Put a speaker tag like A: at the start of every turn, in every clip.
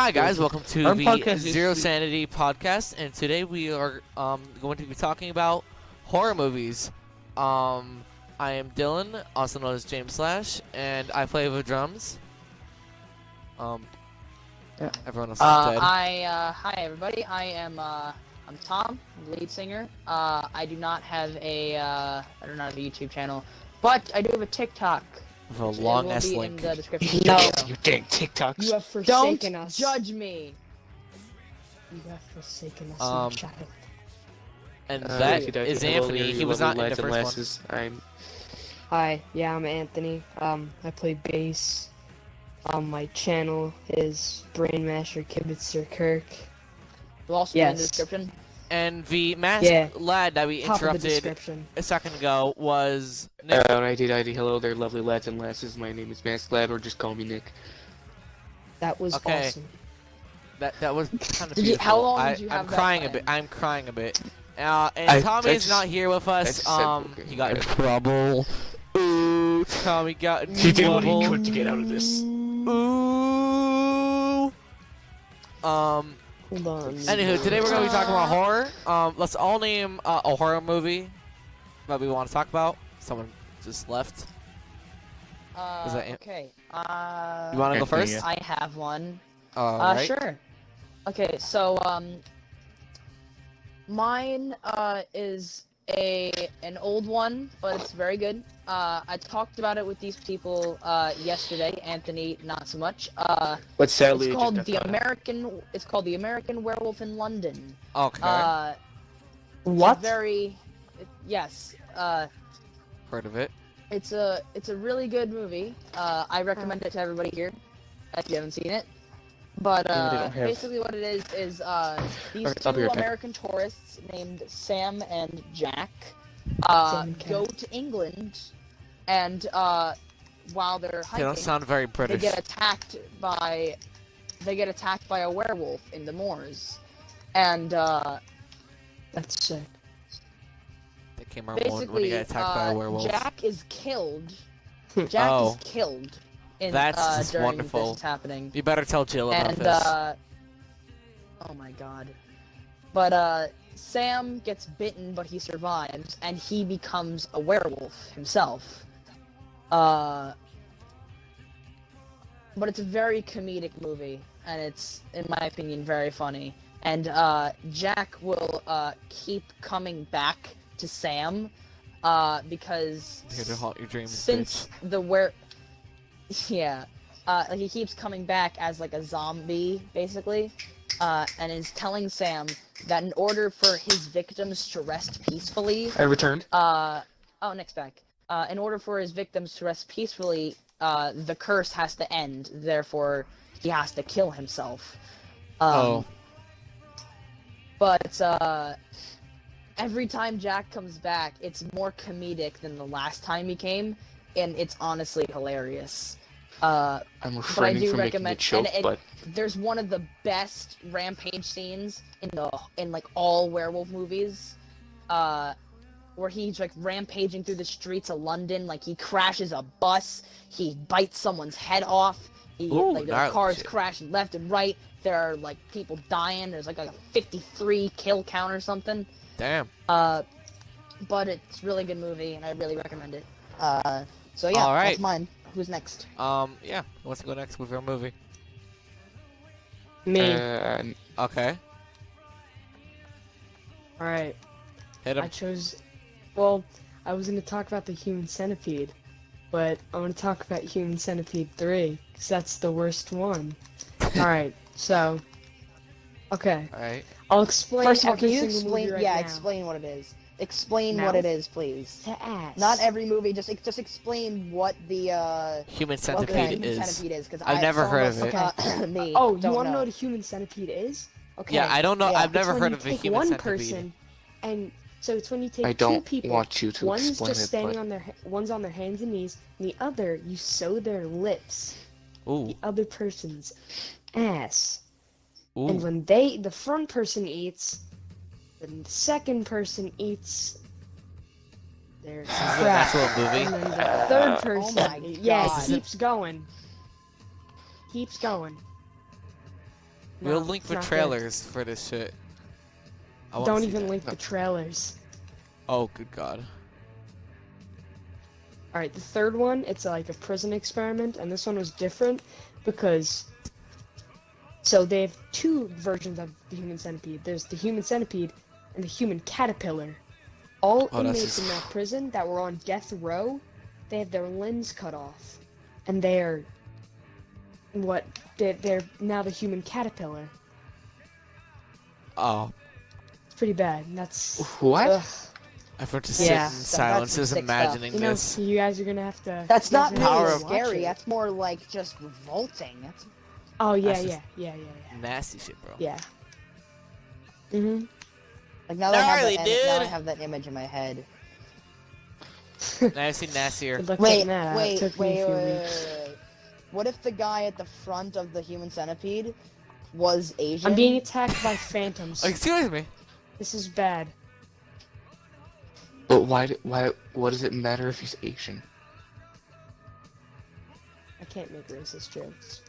A: Hi guys, welcome to
B: Our
A: the
B: podcast is
A: Zero
B: free.
A: Sanity Podcast, and today we are going to be talking about horror movies. I am Dylan, also known as James Slash, and I play the drums. Everyone else is dead.
C: Hi everybody. I'm Tom, lead singer. I do not have a YouTube channel, but I do have a TikTok.
A: With a
C: which
A: long
C: will
A: ass
C: be
A: link.
C: in the description.
B: No,
C: below.
B: you dang TikToks.
D: You have
C: Don't
D: forsaken us.
C: judge me.
D: You have forsaken us,
A: Um,
D: my child.
A: And that
B: okey-dokey.
A: is
B: Hello
A: Anthony.
B: there,
A: He
B: you
A: was
B: lovely
A: not in the
B: lads and
A: first one.
B: lasses.
D: Hi, yeah, I'm Anthony. I play bass. My channel is Brainmaster Kibitzer Kirk.
C: Will also be in the
D: Yes.
C: description.
A: And the masked
D: Yeah.
A: lad that we
D: Top of the
A: interrupted
D: description.
A: a second ago was Nick.
B: Righty. Hello there, lovely lads and lasses. My name is Max Lad, or just call me Nick.
D: That was
A: Okay.
D: awesome.
A: That was kind of
C: Did you-
A: beautiful.
C: how long did you
A: I'm
C: have that
A: crying a
C: planned?
A: bit. I'm crying a bit. And
B: I
A: Tommy is
B: just-
A: not here with
B: I
A: us.
B: just said, okay.
A: He got in trouble. Ooh, Tommy got in
B: He did what he
A: trouble.
B: could to get out of this.
A: Ooh.
D: Hold on.
A: Anywho, today we're gonna be talking about horror. Let's all name a horror movie that we want to talk about. Someone just left. Is that it?
C: Okay.
A: You want to go
B: Anthony,
A: first?
B: yeah.
C: I have one.
A: Alright.
C: Sure. Okay, so mine is an old one, but it's very good. I talked about it with these people yesterday. Anthony, not so much.
B: But sadly,
C: It's
B: it
C: called
B: just
C: the
B: got cut out.
C: American. It's called the American Werewolf in London.
A: Okay.
D: What?
C: Yes.
A: Heard of it.
C: It's a really good movie. I recommend it to everybody here if you haven't seen it. But
B: Yeah, they don't have-
C: basically, what it is these
B: Alright, I'll be
C: two
B: right back.
C: American tourists named Sam and Jack
D: Sam and
C: go
D: Cat.
C: to England, and while they're
A: They
C: hiking,
A: don't sound very
C: they
A: British.
C: get attacked by a werewolf in the moors, and
D: That's sick.
A: They came around when he
C: basically
A: got attacked by a werewolf.
C: Jack is killed. Jack
A: Oh.
C: is killed in
A: That's just
C: during
A: wonderful.
C: this is happening.
A: You better tell Jill about
C: And
A: this.
C: oh my god. But Sam gets bitten, but he survives, and he becomes a werewolf himself. But it's a very comedic movie, and it's, in my opinion, very funny. And Jack will keep coming back to Sam, because
A: Here to haunt your dreams,
C: since yeah, like he keeps coming back as like a zombie, basically, and is telling Sam that in order for his victims to rest peacefully,
B: I returned.
C: Nick's back. In order for his victims to rest peacefully, the curse has to end. Therefore, he has to kill himself.
A: Oh.
C: But every time Jack comes back, it's more comedic than the last time he came, and it's honestly hilarious.
B: I'm
C: But I
B: refraining
C: do
B: from making a
C: recommend.
B: joke,
C: and
B: but
C: there's one of the best rampage scenes in like all werewolf movies, where he's like rampaging through the streets of London. Like he crashes a bus, he bites someone's head off.
A: Ooh,
C: Like the
A: gnarly
C: cars
A: shit.
C: crashing left and right. There are like people dying. There's like a 53 kill count or something.
A: Damn.
C: But it's a really good movie, and I really recommend it. So yeah,
A: All right.
C: that's mine. Who's next?
A: Yeah. Who wants to go next with your movie?
D: Me.
A: Okay.
D: Alright.
A: Hit
D: I
A: him.
D: chose. Well, I was gonna talk about the Human Centipede, but I'm gonna talk about Human Centipede 3, because that's the worst one. Alright, so. Okay.
A: Alright.
D: I'll explain.
C: First of all, can
D: every
C: you
D: single
C: explain?
D: movie right
C: Yeah,
D: now.
C: explain what it is. Explain
D: Now?
C: what it is, please.
D: To ass.
C: Not every movie. Just explain what the
A: Human
C: what the
A: Centipede
C: Human
A: is.
C: Centipede is, because
A: I've never heard of it.
C: Me.
D: Oh, you
C: don't
D: want to know
C: know
D: what a Human Centipede is? Okay.
A: Yeah, I don't know.
C: Yeah.
A: I've never
D: It's when
A: heard
D: you
A: of a
D: take
A: Human
D: one
A: Centipede.
D: person, and so it's when you take
B: I
D: two
B: don't
D: people.
B: want you to
D: One's
B: explain
D: just
B: it,
D: standing
B: but
D: on their one's on their hands and knees, and the other you sew their lips,
A: Ooh.
D: the other person's ass.
A: Ooh.
D: And when the front person eats, then the second person eats their
A: This is an actual movie.
D: and then the third person,
C: my
D: yeah,
C: God.
D: it keeps going. Keeps going.
A: We'll
D: No,
A: link
D: it's
A: for
D: not good.
A: trailers for this shit. I wanna
D: Don't
A: see
D: even
A: that.
D: link the trailers.
A: Oh, good God.
D: Alright, the third one, it's like a prison experiment, and this one was different because... So they have two versions of the human centipede. There's the human centipede and the human caterpillar. All
A: Oh, that's
D: inmates
A: just-
D: in that prison that were on death row, they have their limbs cut off. And they're... They're now the human caterpillar.
A: Oh,
D: It's pretty bad. And that's...
B: What?
D: Ugh.
A: everyone just
D: Yeah.
A: sit in silence,
C: some
A: just
C: sick stuff.
A: imagining
D: You know,
A: this.
D: you guys are gonna have to...
C: That's
D: you guys
C: not
D: are gonna have
C: really
D: to watch
C: scary.
D: it.
C: That's more like just revolting. That's
D: Oh, yeah,
A: That's
D: yeah,
A: just-
D: yeah.
A: Nasty shit, bro.
D: Yeah. Mm-hmm.
C: like now that I
A: Gnarly,
C: have that, now I
A: dude.
C: have that image in my head.
A: Now I've seen nastier.
D: Good luck
C: Wait,
D: getting that out. It
C: wait,
D: took me
C: wait,
D: a few
C: wait,
D: weeks.
C: wait. What if the guy at the front of the human centipede was Asian?
D: I'm being attacked by phantoms.
A: Excuse me.
D: This is bad.
B: But what does it matter if he's Asian?
D: I can't make racist jokes.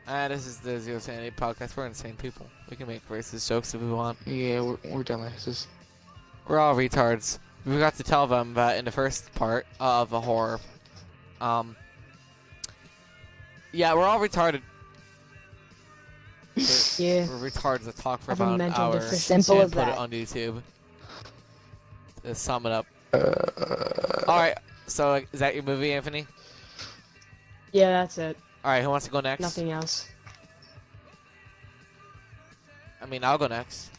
A: This is the Zero Sanity Podcast. We're insane people. We can make racist jokes if we want.
B: Yeah, we're dumbasses.
A: We're all retards. We forgot to tell them that in the first part of a horror. Yeah, we're all retarded.
D: Yeah.
A: We're retards that talk for
D: I have a
A: about an
D: mental
A: hour
D: deficiency.
C: Simple
A: and
C: as
A: put it
C: that.
A: on YouTube. To sum it up. Alright, so is that your movie, Anthony?
D: Yeah, that's it.
A: Alright, who wants to go next?
D: Nothing else.
A: I mean, I'll go next.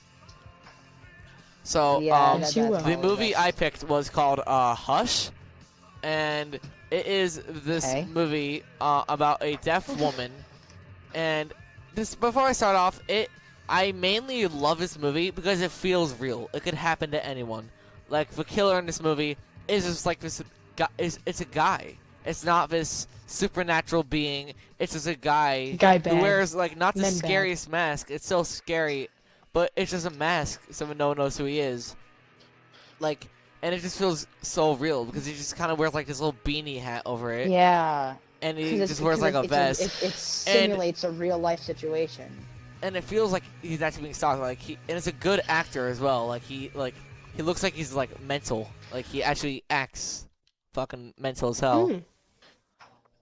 A: So,
C: Yeah,
D: Yes, you will.
A: the movie I picked was called Hush, and it is this
C: Okay.
A: movie about a deaf woman. And this, before I start off, I mainly love this movie because it feels real. It could happen to anyone. Like the killer in this movie is just like this guy. It's a guy. It's not this supernatural being. It's just a guy
D: Guy
A: who
D: bag.
A: wears like not the
D: Men bag.
A: scariest mask. It's so scary, but it's just a mask, so no one knows who he is. Like, and it just feels so real because he just kind of wears like this little beanie hat over it,
C: Yeah.
A: and
C: 'Cause
A: he
C: it's-
A: just wears like a
C: because
A: vest,
C: it simulates a real life situation.
A: and it feels like he's actually being stalked. Like and it's a good actor as well. Like he looks like he's like mental. Like he actually acts fucking mental as hell.
D: Mm,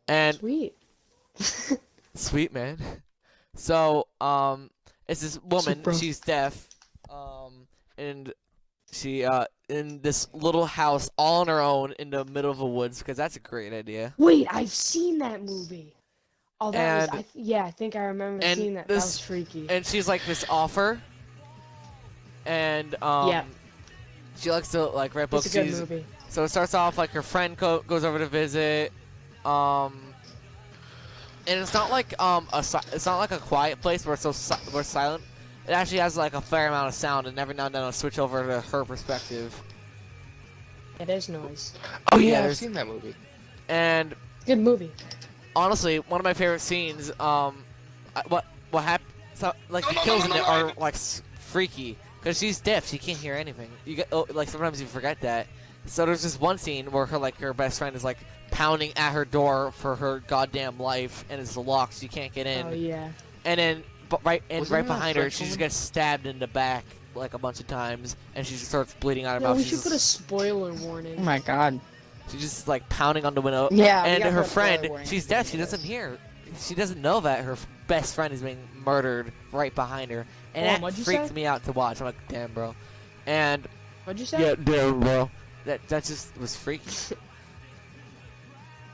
A: And
D: sweet.
A: sweet man. So it's this woman.
D: Super.
A: She's deaf. And she in this little house all on her own in the middle of the woods because that's a great idea.
D: Wait, I've seen that movie. Oh, that
A: And-
D: was. Yeah, I think I remember
A: and
D: seeing that.
A: this-
D: That was freaky.
A: And she's like this author. And
D: Yeah.
A: she likes to like write books.
D: It's a good
A: She's-
D: movie.
A: So it starts off like her friend goes over to visit, and it's not like it's not like a quiet place where it's where it's silent. It actually has like a fair amount of sound, and every now and then it'll switch over to her perspective.
D: It is noise.
B: Oh
A: Yeah,
B: yeah, I've
A: there's-
B: seen that movie.
A: And
D: Good movie.
A: honestly, one of my favorite scenes, what happened? So, like the kills in it are like freaky because she's deaf; she can't hear anything. You get like sometimes you forget that. So there's this one scene where her best friend is like pounding at her door for her goddamn life, and it's locked, so you can't get in.
D: Oh yeah.
A: And then, right
B: Wasn't there a
A: behind her,
B: French
A: she just
B: woman?
A: gets stabbed in the back like a bunch of times, and she just starts bleeding out her
D: No,
A: mouth.
D: we
A: She's
D: should put a
A: just,
D: spoiler warning.
C: Oh my god.
A: she's just like pounding on the window.
C: Yeah. we
A: And
C: gotta
A: her
C: put a spoiler
A: friend,
C: warning
A: she's
C: at the
A: deaf. She
C: beginning of
A: doesn't
C: this.
A: hear. She doesn't know that her best friend is being murdered right behind her, and
D: Hold on,
A: that
D: what'd you
A: freaked
D: say?
A: me out to watch. I'm like, damn, bro. And
D: What'd you say?
A: yeah, damn, bro. That just was freaky.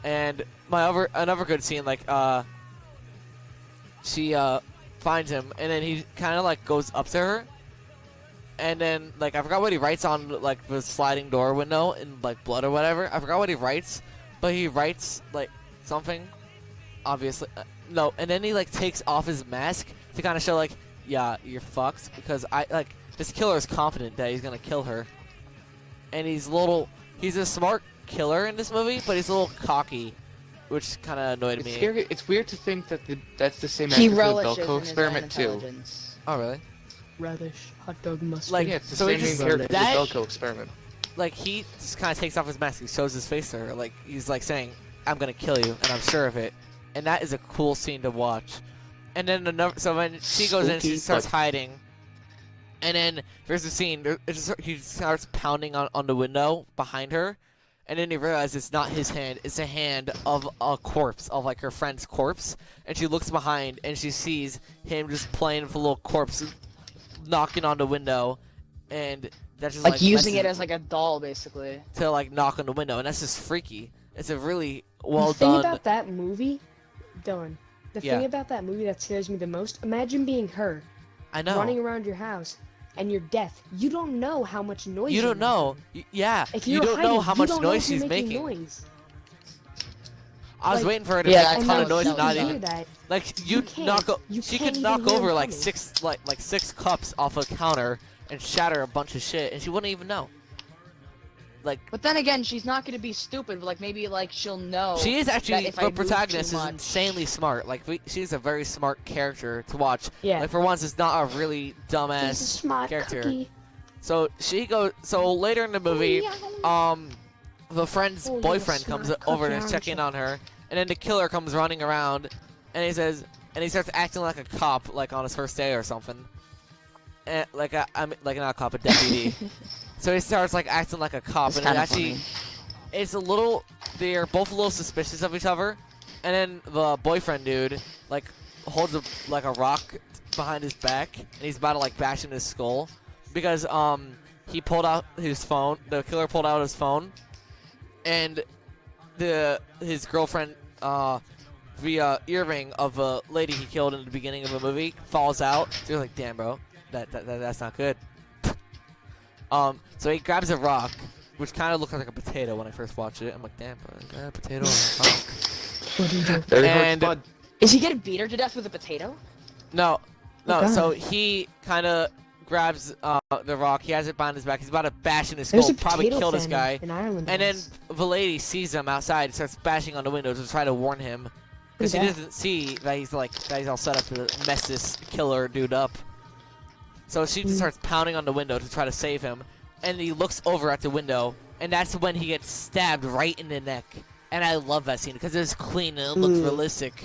A: And another good scene, like she finds him, and then he kind of like goes up to her, and then like I forgot what he writes on like the sliding door window in like blood or whatever. I forgot what he writes, but he writes like something, obviously. No, and then he like takes off his mask to kind of show like, yeah, you're fucked because this killer is confident that he's gonna kill her, and he's a smart killer in this movie, but he's a little cocky, which kind of annoyed
B: It's
A: me.
B: scary. It's weird to think that that's the same
C: He
B: actor for the
C: relishes in
B: Belko
C: his
B: experiment
C: own
B: too.
C: intelligence.
A: Oh really?
D: Relish, hot dog mustard.
A: Like,
B: Yeah, it's the
A: So he
B: same
A: just-
B: main character for the
A: that-
B: Belko experiment.
A: Like he just kind of takes off his mask, he shows his face to her, like he's like saying, "I'm gonna kill you," and I'm sure of it. And that is a cool scene to watch. And then so when she goes in, she
B: Spooky,
A: starts
B: but-
A: hiding. And then there's a scene. He starts pounding on the window behind her, and then he realizes it's not his hand. It's a hand of a corpse, of like her friend's corpse. And she looks behind, and she sees him just playing with a little corpse, knocking on the window, and that's just
C: Like using
A: messes-
C: it as like a doll, basically.
A: to like knock on the window, and that's just freaky. It's a really well
D: the thing
A: done.
D: about that movie, Dylan, the
A: Yeah.
D: thing about that movie that scares me the most, imagine being her,
A: I know.
D: running around your house, and you're deaf. You don't know how much noise
A: You
D: you're
A: don't know. Yeah.
D: If
A: You
D: you're
A: don't know
D: hiding,
A: how
D: you
A: much
D: don't know
A: noise
D: if you're
A: she's making.
D: Noise.
A: I was
D: Like-
A: waiting for her to
C: Yeah,
A: make
C: that's
A: a ton
C: how
A: of noise,
C: it
A: and not
C: sounds
A: even
D: that.
A: like
D: You
A: you
D: can't.
A: knock.
D: You
A: She
D: can't
A: could
D: even
A: knock
D: hear 'em
A: over like
D: coming.
A: six cups off a counter and shatter a bunch of shit, and she wouldn't even know. Like
C: But then again, she's not gonna be stupid. But like maybe like she'll know.
A: she is
C: that
A: actually
C: if I
A: the
C: move too
A: protagonist is
C: much-
A: insanely smart. Like she's a very smart character to watch.
D: Yeah.
A: Like for once, it's not a really
D: He's a
A: dumbass
D: smart
A: character.
D: cookie.
A: So she goes. So later in the movie, the friend's
D: Oh, you're a
A: boyfriend comes
D: smart
A: over
D: cookie,
A: and is
D: aren't
A: checking
D: you?
A: on her, and then the killer comes running around, and he says, and he starts acting like a cop, like on his first day or something, and like I'm like not a cop, a deputy. So he starts like acting like a cop,
C: That's
A: and it
C: kinda
A: actually,
C: funny.
A: it's a little. They're both a little suspicious of each other, and then the boyfriend dude like holds like a rock behind his back, and he's about to like bash in his skull because he pulled out his phone. The killer pulled out his phone, and his girlfriend via earring of a lady he killed in the beginning of a movie falls out. So you're like, damn, bro, that's not good. So he grabs a rock, which kind of looked like a potato when I first watched it. I'm like, damn, bro, is that a potato on a rock?
D: What do you do?
B: Very
A: And-
B: hard spud.
C: Is he gonna beat her to death with a potato?
A: No.
D: Oh,
A: So
D: God.
A: he kind of grabs the rock. He has it behind his back. He's about to bash in his
D: There's
A: skull,
D: a
A: probably
D: potato
A: kill this
D: fan
A: guy.
D: in Ireland.
A: And then
D: once.
A: the lady sees him outside and starts bashing on the window to try to warn him. Because
D: Who's
A: he
D: that?
A: doesn't see that he's all set up to mess this killer dude up. So she just
D: Mm.
A: starts pounding on the window to try to save him. And he looks over at the window, and that's when he gets stabbed right in the neck. And I love that scene because it's clean and it looks
D: Mm.
A: realistic.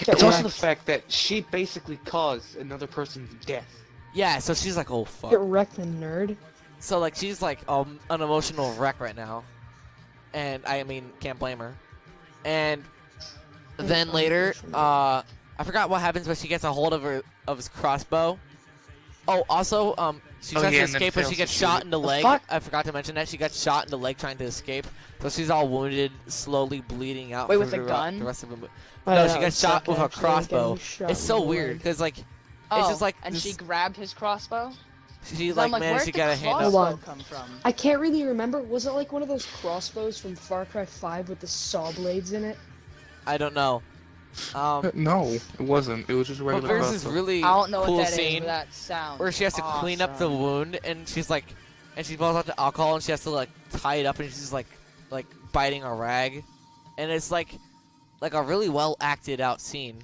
B: It's also the
D: wrecked.
B: fact that she basically caused another person's death.
A: Yeah, so she's like, oh fuck.
D: Get wrecked, the nerd.
A: So like she's like an emotional wreck right now, and I mean can't blame her. And then later, I forgot what happens, but she gets a hold of his crossbow. Oh, also, she
B: Oh,
A: tries
B: yeah,
A: to
B: and then
A: escape, but
B: fails
A: she
B: to
A: gets
B: shoot
A: shot
B: it.
A: in the leg.
C: fuck?
A: I forgot to mention that she got shot in the leg trying to escape, so she's all wounded, slowly bleeding out.
C: Wait,
A: for
C: with a
A: the
C: gun?
A: The rest of the movie.
D: Oh,
A: No,
D: that
A: she got
D: would
A: shot
D: suck,
A: with a
D: actually,
A: crossbow.
D: getting shot
A: It's
D: in
A: so
D: the
A: weird
D: leg.
A: because like
C: Oh,
A: it's just like
C: and
A: this-
C: she grabbed his crossbow.
A: she
C: 'Cause
A: like
C: I'm like,
A: managed
C: where'd
A: to
C: the
A: get a hand up.
D: Hold
C: crossbow
D: on.
C: come from?
D: I can't really remember. Was it like one of those crossbows from Far Cry 5 with the saw blades in it?
A: I don't know.
B: No, it wasn't. It was just a
A: But
B: regular
A: there's this
B: crossbow.
A: really
C: I don't know
A: cool
C: what that is,
A: scene
C: but that sounds
A: where she has to clean up the
C: awesome.
A: wound, and she's like, and she pulls out the alcohol, and she has to like tie it up, and she's like biting a rag, and it's like a really well acted out scene.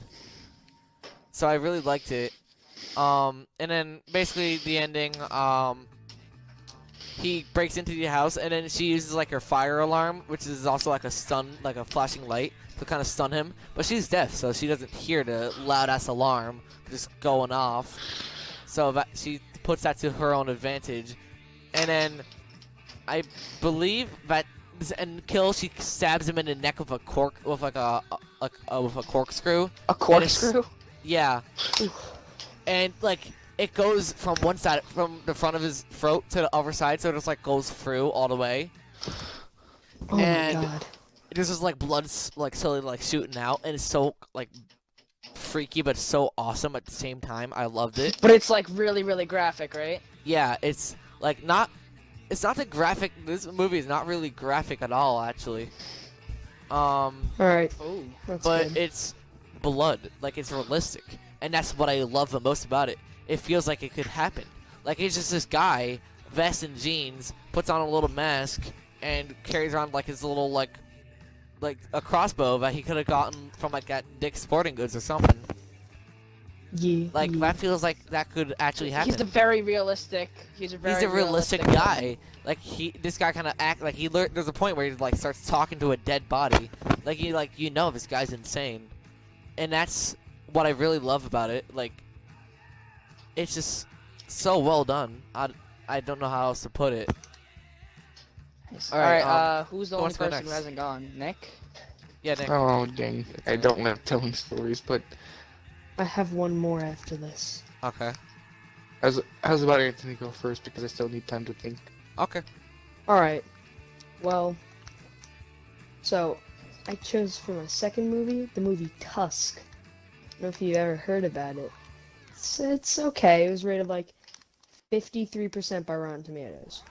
A: So I really liked it. And then basically the ending, he breaks into the house, and then she uses like her fire alarm, which is also like a flashing light to kind of stun him. But she's deaf, so she doesn't hear the loud ass alarm just going off. So that she puts that to her own advantage, and then I believe that this end kill, she stabs him in the neck with a corkscrew.
C: A corkscrew?
A: Yeah, and like it goes from one side, from the front of his throat to the other side, so it just like goes through all the way.
D: Oh
A: And-
D: my god.
A: There's just like blood like slowly like shooting out, and it's so like freaky but so awesome at the same time. I loved it.
C: But it's like really, really graphic, right?
A: Yeah, it's like not. It's not the graphic. This movie is not really graphic at all, actually.
D: Alright,
C: Oh.
D: that's
A: But
D: good.
A: it's blood. Like it's realistic, and that's what I love the most about it. It feels like it could happen. Like it's just this guy, vest and jeans, puts on a little mask, and carries around like his little like a crossbow that he could have gotten from like at Dick's Sporting Goods or something.
D: Yeah,
A: Like
D: yeah.
A: that feels like that could actually happen.
C: He's a very realistic. He's a very
A: He's a realistic
C: villain.
A: guy. Like this guy kind of act like there's a point where he like starts talking to a dead body. Like this guy's insane, and that's what I really love about it. Like, it's just so well done. I don't know how else to put it.
C: Nice.
A: Alright,
C: Alright, who's the
A: who
C: only
A: wants to go
C: person who
A: next?
C: hasn't gone? Nick?
A: Yeah, Nick.
B: Oh, dang. I don't like telling stories, but
D: I have one more after this.
A: Okay.
B: how's about Anthony go first, because I still need time to think.
A: Okay.
D: Alright. Well, so I chose for my second movie the movie Tusk. I don't know if you've ever heard about it. It's okay. It was rated like 53% by Rotten Tomatoes.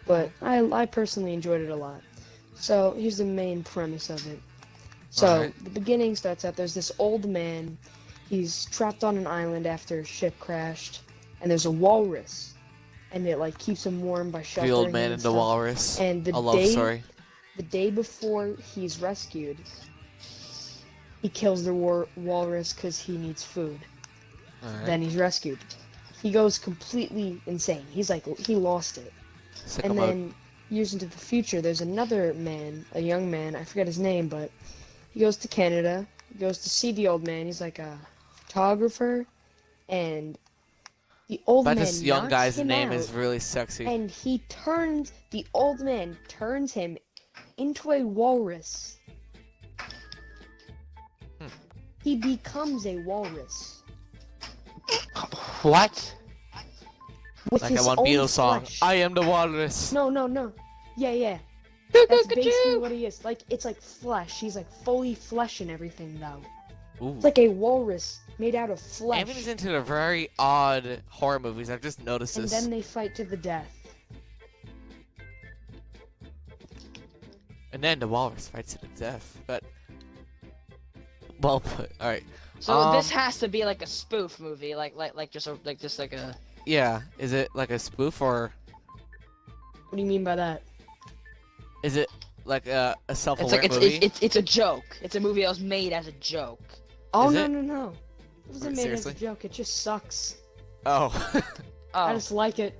D: But I personally enjoyed it a lot. So here's the main premise of it. So
A: Alright.
D: the beginning starts out, there's this old man. He's trapped on an island after a ship crashed. And there's a walrus. And it like keeps him warm by sheltering
A: The old
D: him
A: man
D: and
A: and the
D: stuff.
A: walrus.
D: And
A: A love story.
D: the day before he's rescued, he kills the walrus because he needs food.
A: Alright.
D: Then he's rescued. He goes completely insane. He's like, he lost it.
A: Sicko
D: And
A: mode.
D: then years into the future, there's another man, a young man, I forget his name, but he goes to Canada, he goes to see the old man. He's like a photographer, and the old
A: But
D: man
A: this young
D: knocks
A: guy's
D: him
A: name
D: out,
A: is really sexy.
D: and the old man turns him into a walrus. He becomes a walrus.
B: What?
D: With
A: Like
D: his
A: that one
D: own
A: Beatles song.
D: flesh.
A: I am the walrus.
D: No. Yeah. That's basically what he is. Like, it's like flesh. He's like fully flesh and everything, though.
A: Ooh.
D: It's like a walrus made out of flesh.
A: Anthony's into the very odd horror movies. I've just noticed
D: And
A: this.
D: then they fight to the death.
A: And then the walrus fights to the death. But well put. All right.
C: So this has to be like a spoof movie, like just like a.
A: Yeah. Is it like a spoof or
D: What do you mean by that?
A: is it like a
C: It's
A: self-aware
C: like
A: movie?
C: it's a joke. It's a movie that was made as a joke.
D: Oh,
A: Is
D: no,
A: it?
D: no. It wasn't made as a
A: Seriously?
D: joke. It just sucks.
A: Oh.
D: I
C: Oh,
D: just like it.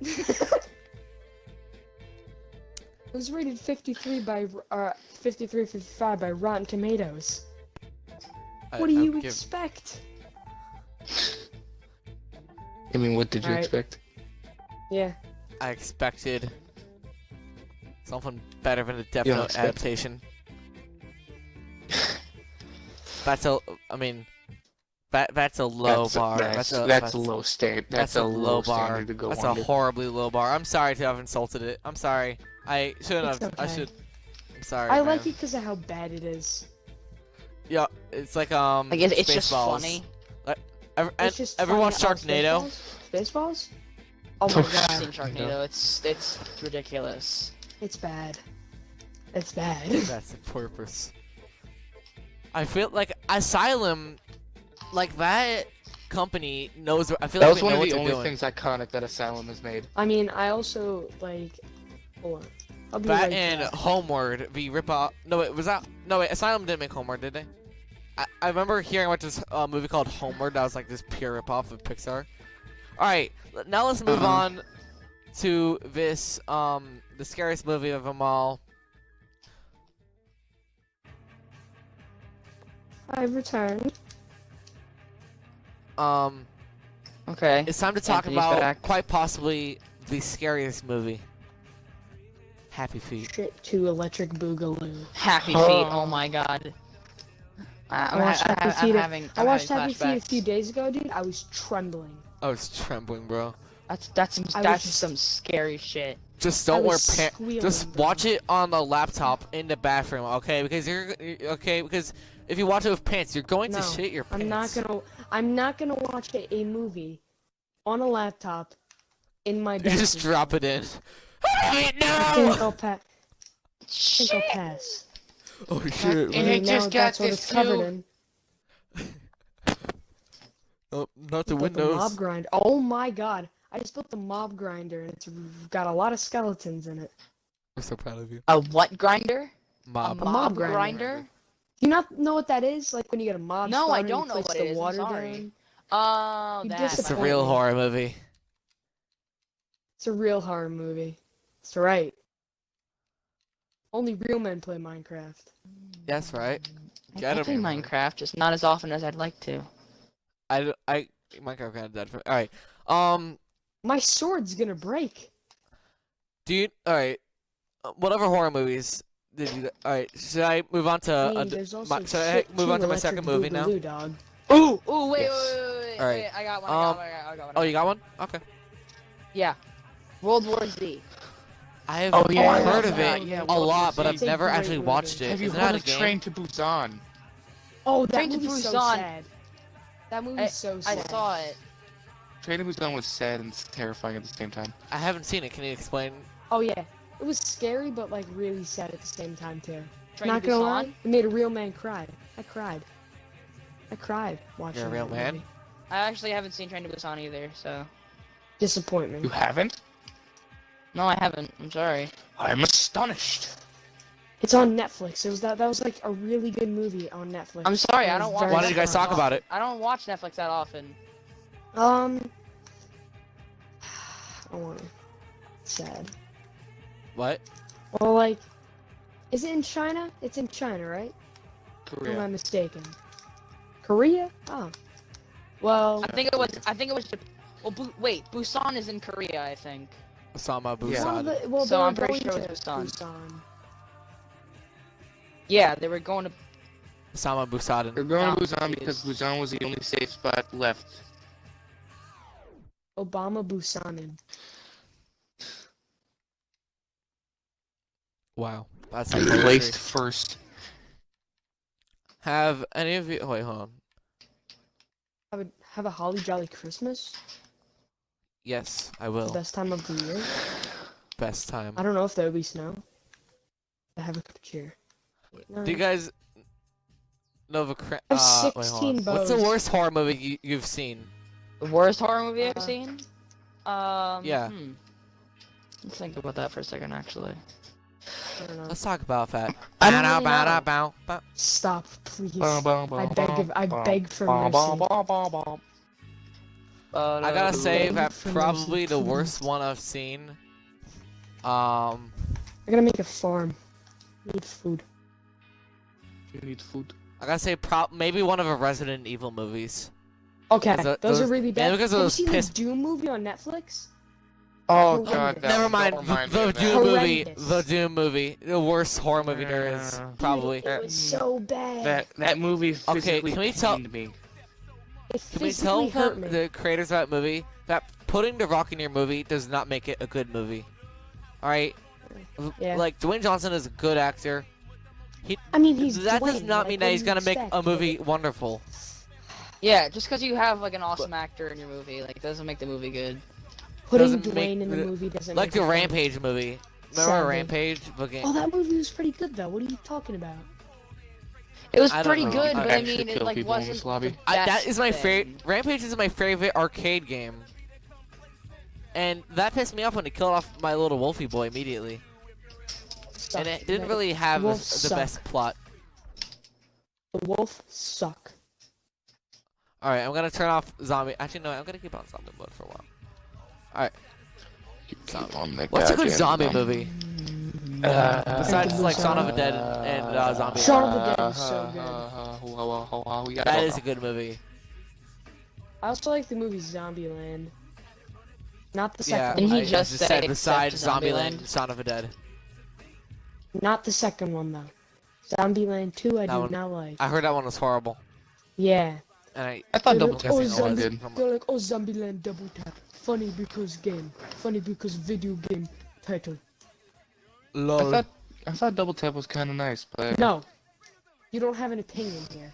D: It was rated 53 by 55 by Rotten Tomatoes. What do you expect?
B: I mean, what did you
D: Alright.
B: expect?
D: Yeah.
A: I expected something better than the Death
B: You don't
A: Note
B: expect-
A: adaptation. That's a. I mean, that's a low bar.
B: That's a low standard.
A: That's a low bar.
B: standard to go
A: That's
B: under.
A: a horribly low bar. I'm sorry to have insulted it. I'm sorry. I shouldn't
D: It's
A: have. I
D: okay.
A: should. I'm sorry.
D: I
A: man.
D: like it because of how bad it is.
A: Yeah, it's like
C: like it's just
A: Spaceballs.
C: funny.
D: It's just
A: ever
D: funny.
A: watched
D: Oh,
A: Sharknado?
D: Spaceballs? Oh my
B: Oh,
C: I've
D: god,
C: seen Sharknado. It's ridiculous.
D: it's bad. It's bad.
A: That's the purpose. I feel like Asylum, like that company knows. I feel
B: That
A: like
B: was
A: they
B: one
A: know
B: of
A: what
B: the
A: they're
B: only
A: doing.
B: things iconic that Asylum has made.
D: I mean, I also like. Hold on. I'll be
A: That
D: right
A: and
D: back.
A: Homeward, the rip-off. No, wait, was that? No, wait, Asylum didn't make Homeward, did they? I remember hearing about this movie called Homeward that was like this pure rip-off of Pixar. Alright, now let's move on to this, the scariest movie of them all.
D: I've returned.
C: Okay.
A: It's time to talk
C: Anthony's
A: about
C: back.
A: quite possibly the scariest movie. Happy Feet.
D: Shit to Electric Boogaloo.
C: Happy
B: Oh.
C: Feet. Oh my god.
D: I watched Happy Feet. I watched Happy Feet a
C: flashbacks.
D: few days ago, dude. I was trembling.
A: I was trembling, bro.
C: That's
D: I was just-
C: some scary shit.
A: Just
D: I
A: don't wear
D: was
A: pants.
D: squealing,
A: Just
D: bro.
A: watch it on the laptop in the bathroom, okay? Because because if you watch it with pants, you're going to
D: No,
A: shit your pants.
D: I'm not gonna watch a movie on a laptop in my
A: You
D: bedroom.
A: just drop it in.
D: I think
A: no!
D: I'll think I'll pass.
A: Oh shit!
D: I
B: And
A: man.
B: I
D: mean,
B: just
D: now
B: got
D: that's what
B: this
D: it's covered
B: too.
D: in.
A: Oh, not the
D: Built the
A: windows.
D: mob grinder. Oh my god! I just built the mob grinder, and it's got a lot of skeletons in it.
A: I'm so proud of you.
C: A what grinder?
A: Mob.
C: A
D: mob
C: mob
D: grinder.
C: grinder?
D: Do you not know what that is? Like when you get a mob
C: No,
D: spawner
C: I
D: and you
C: don't know
D: place
C: what
D: the
C: it is, I'm
D: water
C: sorry.
D: down?
C: Oh,
D: You
C: that.
A: It's a
D: disappoint
A: real
D: me.
A: horror movie.
D: It's a real horror movie. That's right. Only real men play Minecraft.
A: That's right.
C: I
A: Gotta
C: play
A: be.
C: Minecraft, just not as often as I'd like to.
A: Minecraft kind of dead for. All right.
D: My sword's gonna break.
A: All right. Whatever horror movies did you? All right. Should I move on to?
D: I mean, there's also
A: should I move on to my second movie now?
D: Dog.
C: Ooh, wait,
B: Yes.
C: wait,
A: All right.
C: I got one. I got one.
A: Oh, you got one? Okay.
C: Yeah. World War Z.
A: I have
B: Oh, yeah,
A: heard of
D: yeah,
A: it
B: yeah,
A: a
B: World
A: lot,
B: War
A: but
B: Z.
A: I've
D: It's a
A: never
D: great
A: actually
D: movie.
A: watched it.
B: Have you
A: Isn't
B: heard
A: that a
B: of
A: game?
B: Train to Busan?
D: Oh, that
C: Train to
D: movie's so
C: Busan.
D: sad. That movie's so
C: I
D: sad.
C: saw it.
B: Train to Busan was sad and terrifying at the same time.
A: I haven't seen it. Can you explain?
D: Oh yeah, it was scary, but like really sad at the same time too.
C: Train
D: Not
C: to
D: gonna
C: Busan?
D: lie, it made a real man cry. I cried watching
A: You're a real
D: that
A: man?
D: movie.
C: I actually haven't seen Train to Busan either, so.
D: Disappointment.
B: You haven't?
C: No, I haven't. I'm sorry.
B: I'm astonished.
D: It's on Netflix. That was like a really good movie on Netflix.
C: I'm sorry,
D: It
C: I
D: was
C: don't watch.
D: very
A: Why don't you guys
C: Netflix
A: talk
C: that
A: about
C: often.
A: it?
C: I don't watch Netflix that often.
D: I want to. Sad.
A: What?
D: Well, like, is it in China? It's in China, right? Or am I
B: Korea.
D: mistaken? Korea? Oh. Well,
C: I think it was. Well, wait, Busan is in Korea, I think.
A: Osama Bin
B: Yeah.
A: Laden.
D: well,
C: So
D: they were
C: I'm pretty
D: going
C: sure it was
D: to
C: Busan. Yeah, they were going to.
A: Osama Bin Laden.
B: We're going to
C: No,
B: Busan
C: please.
B: because Busan was the only safe spot left.
D: Obama Busanin.
A: Wow. That's
B: And
A: like
B: placed first.
A: Have any of you? Oh, wait, hold on.
D: Have a holly jolly Christmas.
A: Yes, I
D: The
A: will.
D: best time of the year.
A: Best time.
D: I don't know if there'll be snow. I have a cup of cheer. No.
A: Do you guys know of a
D: I have
A: wait, hold
D: 16
A: on. What's the
D: bows.
A: worst horror movie you've seen?
C: The worst horror movie I've
D: Uh,
C: seen?
A: Yeah.
C: Let's think about that for a second, actually.
D: I don't know.
A: Let's talk about that.
C: I don't really know.
D: Stop, please.
B: I
D: I beg for mercy.
A: I gotta say
D: Beg
A: that
D: for mercy,
A: probably the
D: please.
A: worst one I've seen.
D: I gotta make a farm. Need food.
B: You need food.
A: I gotta say maybe one of the Resident Evil movies.
D: Okay,
A: Those-
D: those are
A: those-
D: really
A: yeah,
D: bad.
A: because
D: Have you
A: those
D: seen
A: piss-
D: the Doom movie on Netflix?
B: Oh
D: Horrendous.
B: god,
A: Never mind.
B: don't remind me
A: The
B: of that.
A: Doom movie.
D: Horrendous.
A: The Doom movie. The worst horror movie there is.
B: Yeah.
A: Probably.
D: Dude, it was so bad.
B: That movie physically
A: can we tell-
B: pained me.
D: It
A: Can we tell
D: physically hurt me.
A: the creators of that movie that putting The Rock in your movie does not make it a good movie? Alright?
D: Yeah.
A: Like, Dwayne Johnson is a good actor.
D: I mean, he's
A: that does
D: Dwayne,
A: not
D: like,
A: mean
D: what
A: that
D: do
A: he's
D: you
A: gonna make
D: expect?
A: a movie wonderful.
C: Yeah, just because you have like an awesome actor in your movie, like doesn't make the movie good.
D: Putting
A: doesn't make
D: Dwayne in the
A: the-
D: movie doesn't
A: Like
D: make
A: the
D: it funny.
A: Rampage movie. Remember
D: Sadly.
A: Rampage? Fucking-
D: Oh, that movie was pretty good though. What are you talking about?
C: It was
A: I don't
C: pretty
A: know.
C: good,
A: I
C: but I
B: actually
C: mean, it
B: kill
C: like
B: people in
C: wasn't.
B: this lobby.
C: The
A: that
C: best
A: is my
C: thing.
A: favorite. Rampage is my favorite arcade game. And that pissed me off when they killed off my little Wolfie boy immediately.
D: Suck.
A: And it didn't
D: The
A: really have
D: wolves
A: the
D: suck.
A: best plot.
D: The wolf suck.
A: Alright, I'm gonna turn off zombie. Actually, no, I'm gonna keep on zombie mode for a while. Alright,
B: Keep on the
A: what's a good
B: goddamn
A: zombie
B: thumb.
A: movie?
B: Uh,
A: Besides, like, Shaun of the Dead
D: uh,
A: and Zombie.
D: Shaun of the Dead is so good.
A: That is a good movie.
D: I also like the movie Zombieland. Not the
A: Yeah,
D: second
C: Didn't
D: one.
C: he
A: I
C: just
A: just
C: say
A: said besides
C: except
A: Zombieland,
C: Zombieland?
A: Shaun of the Dead.
D: Not the second one though. Zombieland 2 I
A: That
D: do
A: one-
D: not like.
A: I heard that one was horrible.
D: Yeah.
A: And I
B: thought
D: They're
B: Double
D: like,
B: Tap
D: oh,
B: was
D: zombie,
B: good.
D: they're like, oh, Zombieland Double Tap. Funny because game. Funny because video game title.
A: lol.
B: I thought Double Tap was kind of nice, but
D: No. You don't have an opinion here.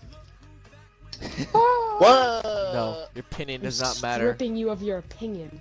C: Whoa!
A: No, your opinion
D: I'm
A: does not matter.
D: stripping you of your opinion.